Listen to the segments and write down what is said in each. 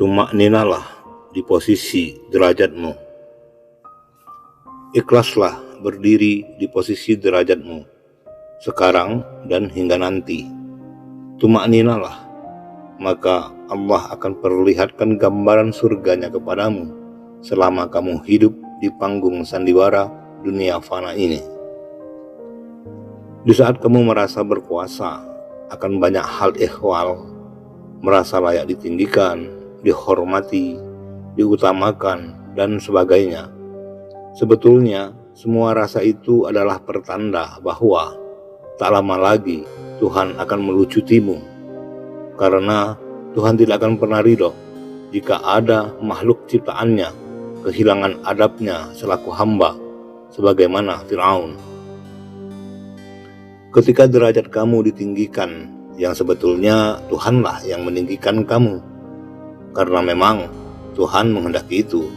Tumakninalah di posisi derajatmu. Ikhlaslah berdiri di posisi derajatmu, sekarang dan hingga nanti. Tumakninalah, maka Allah akan perlihatkan gambaran surganya kepadamu selama kamu hidup di panggung sandiwara dunia fana ini. Di saat kamu merasa berkuasa akan banyak hal ihwal, merasa layak ditinggikan, dihormati, diutamakan, dan sebagainya. Sebetulnya semua rasa itu adalah pertanda bahwa tak lama lagi Tuhan akan melucutimu, karena Tuhan tidak akan pernah ridho jika ada makhluk ciptaannya kehilangan adabnya selaku hamba, sebagaimana Fir'aun. Ketika derajat kamu ditinggikan, yang sebetulnya Tuhanlah yang meninggikan kamu, karena memang Tuhan menghendaki itu.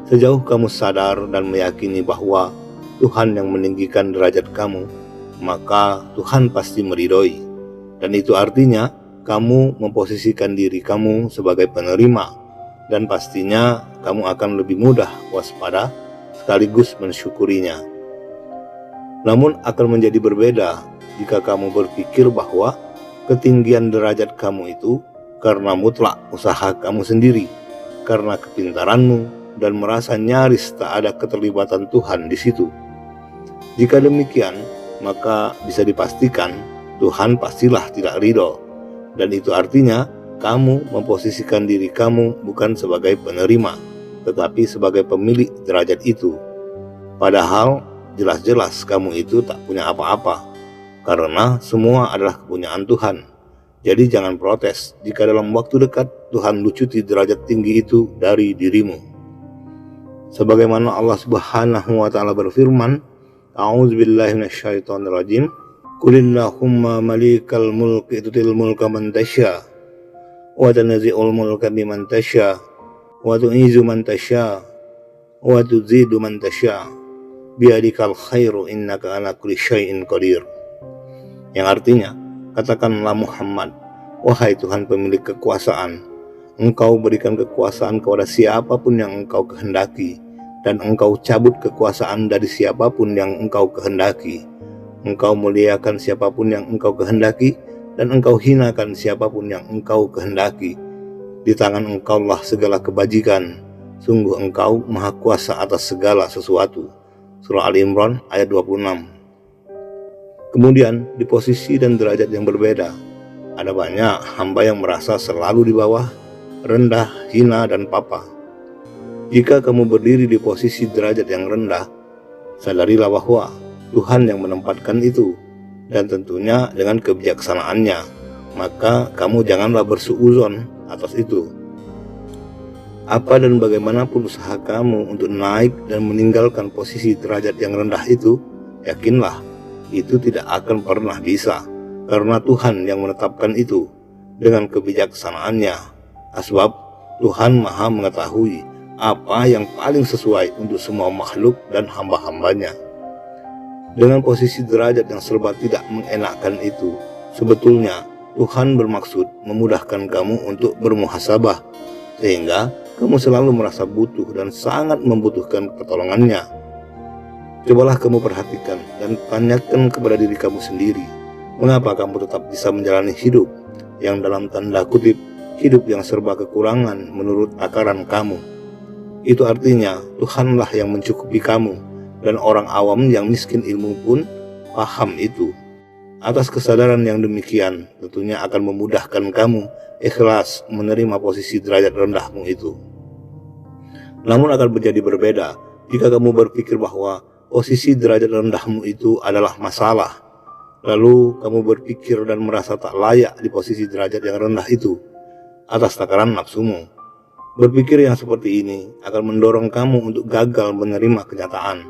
Sejauh kamu sadar dan meyakini bahwa Tuhan yang meninggikan derajat kamu, maka Tuhan pasti meridhoi. Dan itu artinya kamu memposisikan diri kamu sebagai penerima, dan pastinya kamu akan lebih mudah waspada sekaligus mensyukurinya. Namun akan menjadi berbeda jika kamu berpikir bahwa ketinggian derajat kamu itu karena mutlak usaha kamu sendiri, karena kepintaranmu, dan merasa nyaris tak ada keterlibatan Tuhan di situ. Jika demikian, maka bisa dipastikan Tuhan pastilah tidak ridho, dan itu artinya kamu memposisikan diri kamu bukan sebagai penerima, tetapi sebagai pemilik derajat itu. Padahal jelas-jelas kamu itu tak punya apa-apa, karena semua adalah kepunyaan Tuhan. Jadi jangan protes jika dalam waktu dekat Tuhan lucuti derajat tinggi itu dari dirimu. Sebagaimana Allah Subhanahu wa taala berfirman, A'udzubillahi minasyaitonirrajim, Qulillahumma malikal mulki tutil mulka man tasya, wa tanzi'ul mulka biman tasya, wa tu'izu man tasya, wa tuzidu man tasya, biyadikal khairu innaka ala kulli syai'in qadir. Yang artinya, katakanlah Muhammad, wahai Tuhan pemilik kekuasaan, Engkau berikan kekuasaan kepada siapapun yang Engkau kehendaki, dan Engkau cabut kekuasaan dari siapapun yang Engkau kehendaki. Engkau muliakan siapapun yang Engkau kehendaki, dan Engkau hinakan siapapun yang Engkau kehendaki. Di tangan Engkaulah segala kebajikan, sungguh Engkau maha kuasa atas segala sesuatu. Surah Al-Imran ayat 26. Kemudian di posisi dan derajat yang berbeda, ada banyak hamba yang merasa selalu di bawah, rendah, hina, dan papa. Jika kamu berdiri di posisi derajat yang rendah, sadarilah bahwa Tuhan yang menempatkan itu, dan tentunya dengan kebijaksanaannya, maka kamu janganlah bersuuzon atas itu. Apa dan bagaimanapun usaha kamu untuk naik dan meninggalkan posisi derajat yang rendah itu, yakinlah itu tidak akan pernah bisa, karena Tuhan yang menetapkan itu dengan kebijaksanaannya. Sebab Tuhan maha mengetahui apa yang paling sesuai untuk semua makhluk dan hamba-hambanya. Dengan posisi derajat yang serba tidak mengenakkan itu, sebetulnya Tuhan bermaksud memudahkan kamu untuk bermuhasabah, sehingga kamu selalu merasa butuh dan sangat membutuhkan pertolongannya. Cobalah kamu perhatikan dan tanyakan kepada diri kamu sendiri, mengapa kamu tetap bisa menjalani hidup yang dalam tanda kutip hidup yang serba kekurangan menurut takaran kamu. Itu artinya Tuhanlah yang mencukupi kamu, dan orang awam yang miskin ilmu pun paham itu. Atas kesadaran yang demikian, tentunya akan memudahkan kamu ikhlas menerima posisi derajat rendahmu itu. Namun akan menjadi berbeda jika kamu berpikir bahwa posisi derajat rendahmu itu adalah masalah, lalu kamu berpikir dan merasa tak layak di posisi derajat yang rendah itu atas takaran nafsumu. Berpikir yang seperti ini akan mendorong kamu untuk gagal menerima kenyataan.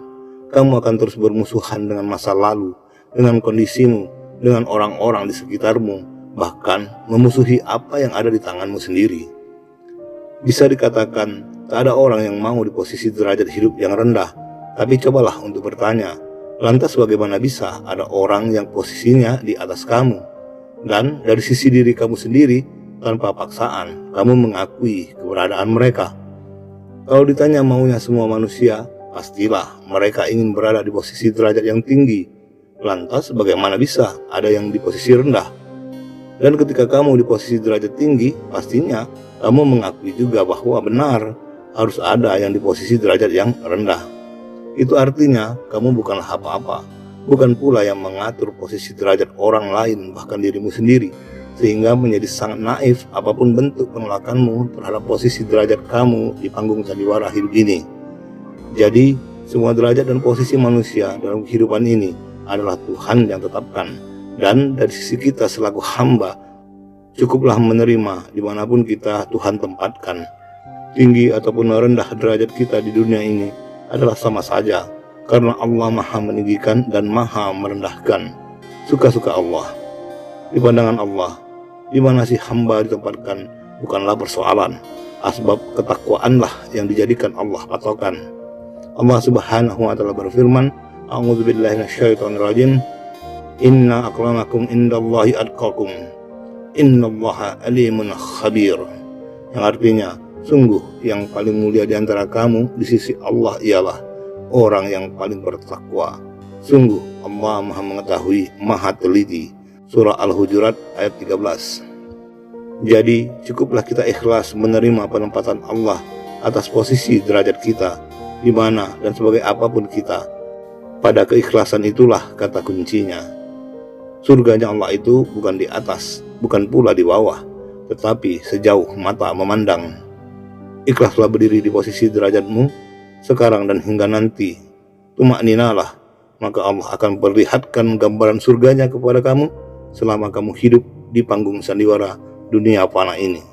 Kamu akan terus bermusuhan dengan masa lalu, dengan kondisimu, dengan orang-orang di sekitarmu, bahkan memusuhi apa yang ada di tanganmu sendiri. Bisa dikatakan tak ada orang yang mau di posisi derajat hidup yang rendah, tapi cobalah untuk bertanya, Lantas bagaimana bisa ada orang yang posisinya di atas kamu? Dan dari sisi diri kamu sendiri, tanpa paksaan, kamu mengakui keberadaan mereka. Kalau ditanya maunya semua manusia, pastilah mereka ingin berada di posisi derajat yang tinggi. Lantas bagaimana bisa ada yang di posisi rendah? Dan ketika kamu di posisi derajat tinggi, pastinya kamu mengakui juga bahwa benar harus ada yang di posisi derajat yang rendah. Itu artinya kamu bukanlah apa-apa, bukan pula yang mengatur posisi derajat orang lain, bahkan dirimu sendiri, sehingga menjadi sangat naif apapun bentuk penolakanmu terhadap posisi derajat kamu di panggung sandiwara hidup ini. Jadi, semua derajat dan posisi manusia dalam kehidupan ini adalah Tuhan yang tetapkan, dan dari sisi kita selaku hamba, cukuplah menerima dimanapun kita Tuhan tempatkan. Tinggi ataupun rendah derajat kita di dunia ini adalah sama saja, karena Allah Maha meninggikan dan Maha merendahkan. Suka-suka Allah. Di pandangan Allah, di mana si hamba ditempatkan bukanlah persoalan, asbab ketakwaanlah yang dijadikan Allah patokan. Allah Subhanahu wa taala berfirman, A'udzubillahi minasyaitonirrajim, Inna akramakum indallahi atqakum, innallaha alimun khabir. Yang artinya, sungguh yang paling mulia di antara kamu di sisi Allah ialah orang yang paling bertakwa. Sungguh Allah Maha mengetahui, Maha teliti. Surah Al-Hujurat ayat 13. Jadi cukuplah kita ikhlas menerima penempatan Allah atas posisi derajat kita, di mana dan sebagai apapun kita. Pada keikhlasan itulah kata kuncinya. Surganya Allah itu bukan di atas, bukan pula di bawah, tetapi sejauh mata memandang. Ikhlaslah berdiri di posisi derajatmu sekarang dan hingga nanti. Tumakninalah, maka Allah akan perlihatkan gambaran surganya kepada kamu selama kamu hidup di panggung sandiwara dunia fana ini.